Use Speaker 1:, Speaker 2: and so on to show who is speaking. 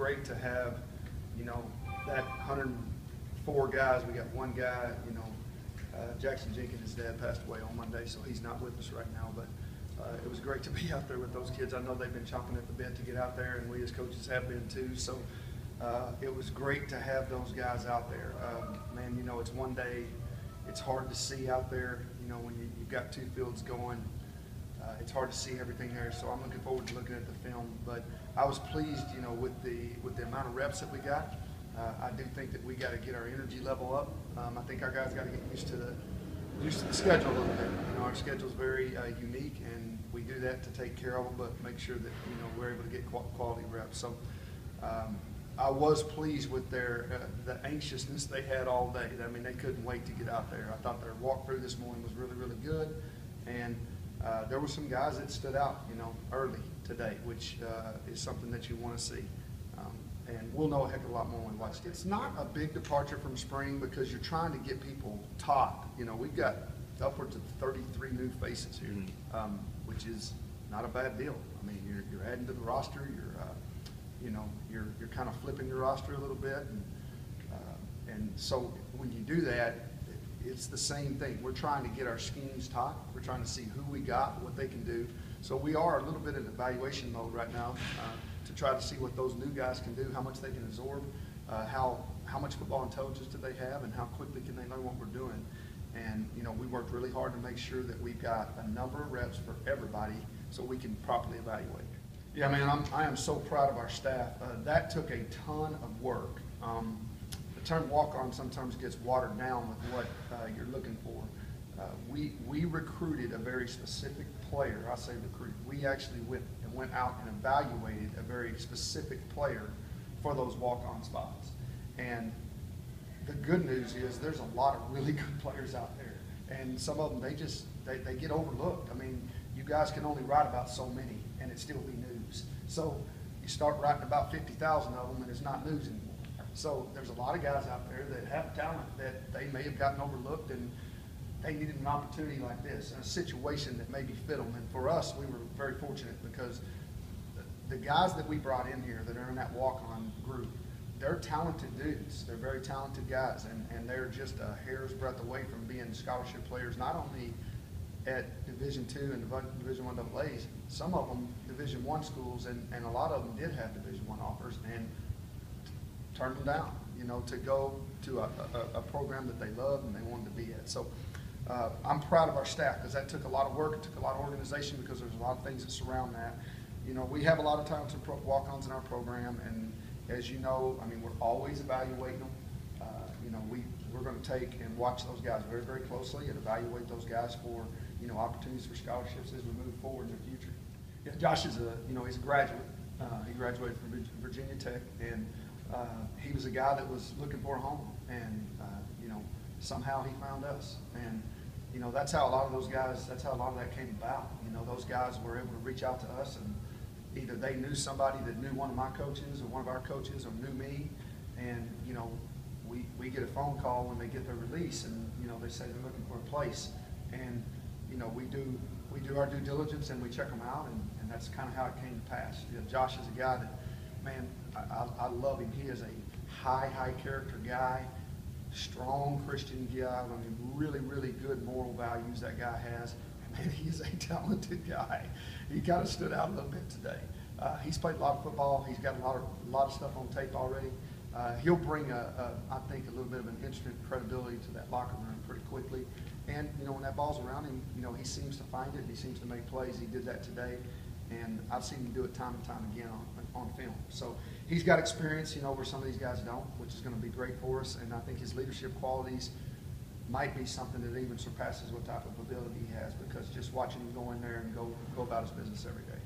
Speaker 1: great to have, that 104 guys. We got one guy, Jackson Jenkins, his dad passed away on Monday, so he's not with us right now. But it was great to be out there with those kids. I know they've been chomping at the bit to get out there, and we as coaches have been too. So it was great to have those guys out there. Man, it's one day. It's hard to see out there, when you've got two fields going. It's hard to see everything there, so I'm looking forward to looking at the film. But I was pleased, with the amount of reps that we got. I do think that we got to get our energy level up. I think our guys got to get used to the schedule a little bit. Our schedule is very unique, and we do that to take care of them, but make sure that we're able to get quality reps. So I was pleased with the anxiousness they had all day. I mean, they couldn't wait to get out there. I thought their walkthrough this morning was really, really good, and there were some guys that stood out, early today, which is something that you want to see. And we'll know a heck of a lot more when we watch it. It's not a big departure from spring because you're trying to get people taught. We've got upwards of 33 new faces here, which is not a bad deal. I mean, you're adding to the roster. You're kind of flipping your roster a little bit, and so when you do that, it's the same thing. We're trying to get our schemes taught. We're trying to see who we got, what they can do. So we are a little bit in evaluation mode right now to try to see what those new guys can do, how much they can absorb, how much football intelligence do they have, and how quickly can they learn what we're doing. And we worked really hard to make sure that we've got a number of reps for everybody so we can properly evaluate. Yeah, man, I am so proud of our staff. That took a ton of work. The term walk-on sometimes gets watered down with what you're looking for. We recruited a very specific player. I say recruited. We actually went out and evaluated a very specific player for those walk-on spots. And the good news is there's a lot of really good players out there, and some of them they get overlooked. I mean, you guys can only write about so many, and it still be news. So you start writing about 50,000 of them, and it's not news anymore. So there's a lot of guys out there that have talent that they may have gotten overlooked, and they needed an opportunity like this, a situation that maybe fit them. And for us, we were very fortunate because the guys that we brought in here that are in that walk-on group, they're talented dudes. They're very talented guys, and they're just a hair's breadth away from being scholarship players, not only at Division II and Division I AA's, some of them Division I schools, and a lot of them did have Division I offers and turned them down, to go to a program that they loved and they wanted to be at. So I'm proud of our staff because that took a lot of work. It took a lot of organization because there's a lot of things that surround that. We have a lot of talented walk-ons in our program, and as you know, I mean, we're always evaluating them. We're going to take and watch those guys very, very closely and evaluate those guys for, opportunities for scholarships as we move forward in the future. Yeah, Josh is he's a graduate. He graduated from Virginia Tech, and he was a guy that was looking for a home, and, somehow he found us. And, that's how a lot of those guys, that's how a lot of that came about. Those guys were able to reach out to us, and either they knew somebody that knew one of my coaches or one of our coaches or knew me, and, we get a phone call when they get their release, and, they say they're looking for a place. And, we do our due diligence and we check them out, and that's kind of how it came to pass. Josh is a guy that, man, I love him. He is a high character guy, strong Christian guy. I mean, really, really good moral values that guy has. And man, he's a talented guy. He kind of stood out a little bit today. He's played a lot of football. He's got a lot of stuff on tape already. He'll bring, I think, a little bit of an instant credibility to that locker room pretty quickly. And, when that ball's around him, he seems to find it. He seems to make plays. He did that today. And I've seen him do it time and time again on film. So he's got experience, where some of these guys don't, which is going to be great for us. And I think his leadership qualities might be something that even surpasses what type of ability he has, because just watching him go in there and go about his business every day.